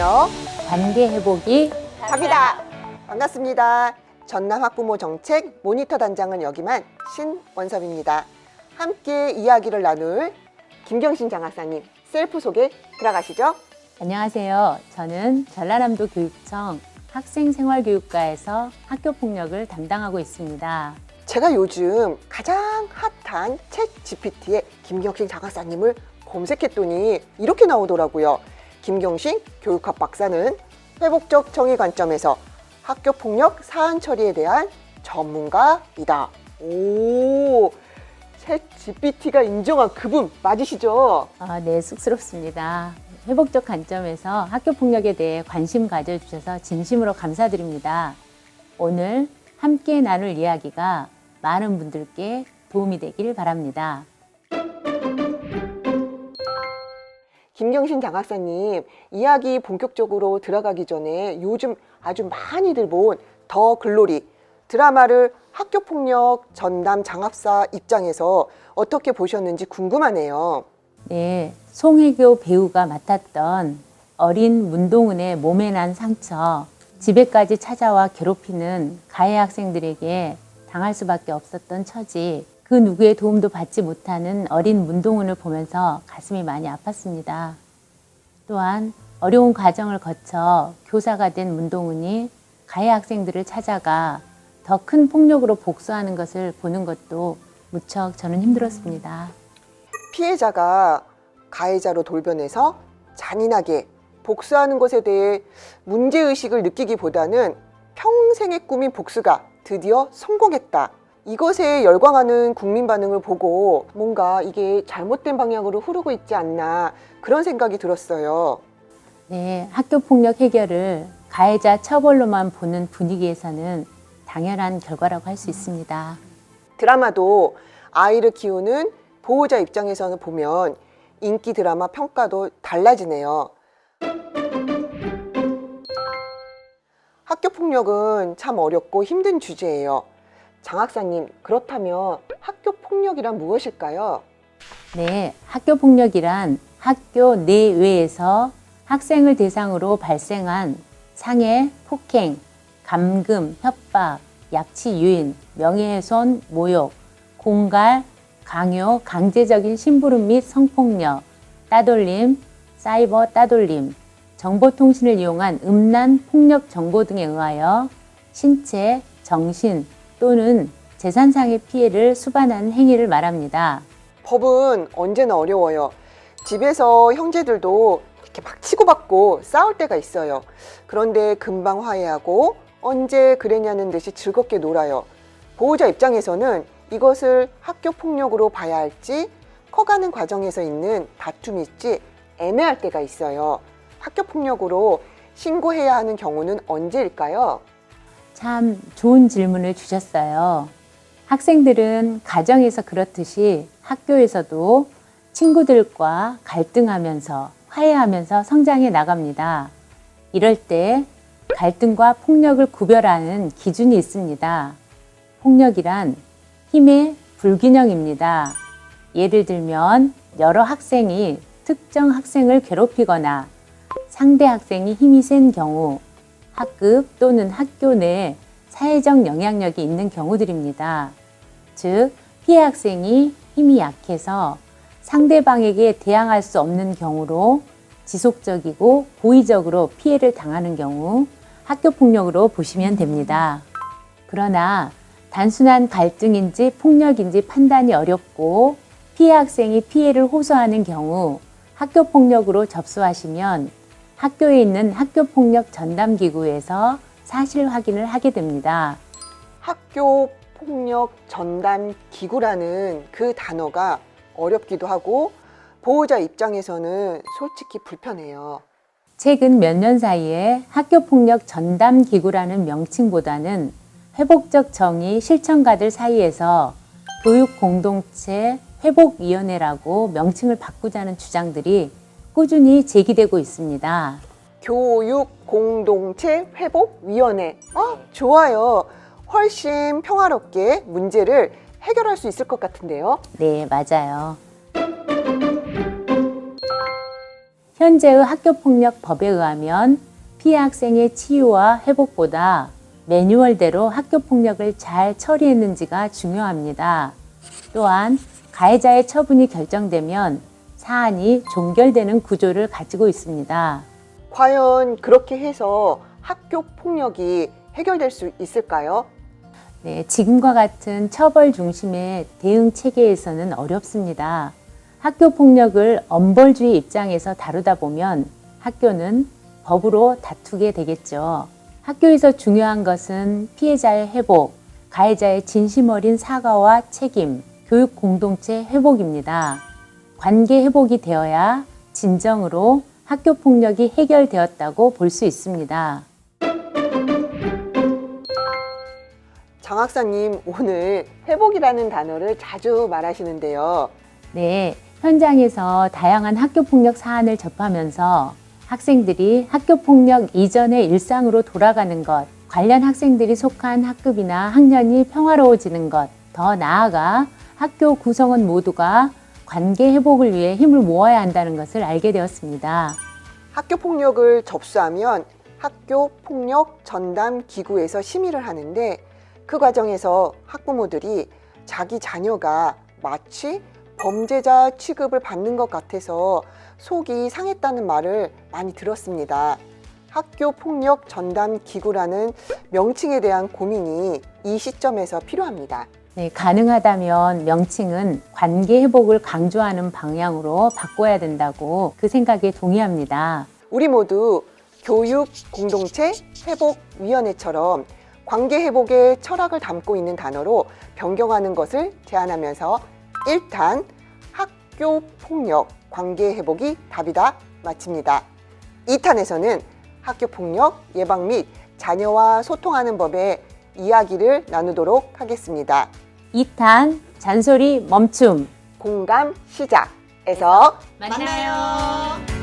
함께하며 관계 회복이 갑니다. 반갑습니다. 전남 학부모 정책 모니터 단장을 역임한 신원섭입니다. 함께 이야기를 나눌 김경신 장학사님 셀프 소개 들어가시죠. 안녕하세요. 저는 전라남도 교육청 학생생활교육과에서 학교폭력을 담당하고 있습니다. 제가 요즘 가장 핫한 챗 GPT의 김경신 장학사님을 검색했더니 이렇게 나오더라고요. 김경신 교육학 박사는 회복적 정의 관점에서 학교폭력 사안 처리에 대한 전문가이다. 오, 챗 GPT가 인정한 그분 맞으시죠? 네, 쑥스럽습니다. 회복적 관점에서 학교폭력에 대해 관심 가져주셔서 진심으로 감사드립니다. 오늘 함께 나눌 이야기가 많은 분들께 도움이 되길 바랍니다. 김경신 장학사님, 이야기 본격적으로 들어가기 전에 요즘 아주 많이들 본 더 글로리 드라마를 학교폭력 전담 장학사 입장에서 어떻게 보셨는지 궁금하네요. 네, 송혜교 배우가 맡았던 어린 문동은의 몸에 난 상처, 집에까지 찾아와 괴롭히는 가해 학생들에게 당할 수밖에 없었던 처지, 그 누구의 도움도 받지 못하는 어린 문동은을 보면서 가슴이 많이 아팠습니다. 또한 어려운 과정을 거쳐 교사가 된 문동은이 가해 학생들을 찾아가 더 큰 폭력으로 복수하는 것을 보는 것도 무척 저는 힘들었습니다. 피해자가 가해자로 돌변해서 잔인하게 복수하는 것에 대해 문제의식을 느끼기보다는 평생의 꿈인 복수가 드디어 성공했다. 이것에 열광하는 국민 반응을 보고 뭔가 이게 잘못된 방향으로 흐르고 있지 않나 그런 생각이 들었어요. 네, 학교폭력 해결을 가해자 처벌로만 보는 분위기에서는 당연한 결과라고 할 수 있습니다. 드라마도 아이를 키우는 보호자 입장에서는 보면 인기 드라마 평가도 달라지네요. 학교폭력은 참 어렵고 힘든 주제예요. 장학사님, 그렇다면 학교폭력이란 무엇일까요? 네, 학교폭력이란 학교 내외에서 학생을 대상으로 발생한 상해, 폭행, 감금, 협박, 약치, 유인, 명예훼손, 모욕, 공갈, 강요, 강제적인 심부름 및 성폭력, 따돌림, 사이버 따돌림, 정보통신을 이용한 음란, 폭력 정보 등에 의하여 신체, 정신 또는 재산상의 피해를 수반하는 행위를 말합니다. 법은 언제나 어려워요. 집에서 형제들도 이렇게 막 치고받고 싸울 때가 있어요. 그런데 금방 화해하고 언제 그랬냐는 듯이 즐겁게 놀아요. 보호자 입장에서는 이것을 학교 폭력으로 봐야 할지 커가는 과정에서 있는 다툼일지 애매할 때가 있어요. 학교 폭력으로 신고해야 하는 경우는 언제일까요? 참 좋은 질문을 주셨어요. 학생들은 가정에서 그렇듯이 학교에서도 친구들과 갈등하면서 화해하면서 성장해 나갑니다. 이럴 때 갈등과 폭력을 구별하는 기준이 있습니다. 폭력이란 힘의 불균형입니다. 예를 들면 여러 학생이 특정 학생을 괴롭히거나 상대 학생이 힘이 센 경우, 학급 또는 학교 내 사회적 영향력이 있는 경우들입니다. 즉, 피해 학생이 힘이 약해서 상대방에게 대항할 수 없는 경우로 지속적이고 고의적으로 피해를 당하는 경우 학교폭력으로 보시면 됩니다. 그러나 단순한 갈등인지 폭력인지 판단이 어렵고 피해 학생이 피해를 호소하는 경우 학교폭력으로 접수하시면 학교에 있는 학교폭력 전담기구에서 사실 확인을 하게 됩니다. 학교 폭력 전담 기구라는 그 단어가 어렵기도 하고 보호자 입장에서는 솔직히 불편해요. 최근 몇 년 사이에 학교폭력 전담기구라는 명칭보다는 회복적 정의 실천가들 사이에서 교육공동체 회복위원회라고 명칭을 바꾸자는 주장들이 꾸준히 제기되고 있습니다. 교육공동체 회복위원회. 좋아요. 훨씬 평화롭게 문제를 해결할 수 있을 것 같은데요. 네, 맞아요. 현재의 학교폭력법에 의하면 피해 학생의 치유와 회복보다 매뉴얼대로 학교폭력을 잘 처리했는지가 중요합니다. 또한 가해자의 처분이 결정되면 사안이 종결되는 구조를 가지고 있습니다. 과연 그렇게 해서 학교 폭력이 해결될 수 있을까요? 네, 지금과 같은 처벌 중심의 대응 체계에서는 어렵습니다. 학교 폭력을 엄벌주의 입장에서 다루다 보면 학교는 법으로 다투게 되겠죠. 학교에서 중요한 것은 피해자의 회복, 가해자의 진심 어린 사과와 책임, 교육 공동체 회복입니다. 관계 회복이 되어야 진정으로 학교 폭력이 해결되었다고 볼 수 있습니다. 장 학사님, 오늘 회복이라는 단어를 자주 말하시는데요. 네, 현장에서 다양한 학교 폭력 사안을 접하면서 학생들이 학교 폭력 이전의 일상으로 돌아가는 것, 관련 학생들이 속한 학급이나 학년이 평화로워지는 것, 더 나아가 학교 구성원 모두가 관계 회복을 위해 힘을 모아야 한다는 것을 알게 되었습니다. 학교 폭력을 접수하면 학교 폭력 전담 기구에서 심의를 하는데 그 과정에서 학부모들이 자기 자녀가 마치 범죄자 취급을 받는 것 같아서 속이 상했다는 말을 많이 들었습니다. 학교 폭력 전담 기구라는 명칭에 대한 고민이 이 시점에서 필요합니다. 네, 가능하다면 명칭은 관계 회복을 강조하는 방향으로 바꿔야 된다고 그 생각에 동의합니다. 우리 모두 교육 공동체 회복위원회처럼 관계 회복의 철학을 담고 있는 단어로 변경하는 것을 제안하면서 1탄 학교 폭력 관계 회복이 답이다 마칩니다. 2탄에서는 학교 폭력 예방 및 자녀와 소통하는 법의 이야기를 나누도록 하겠습니다. 2탄 잔소리 멈춤 공감 시작에서 만나요.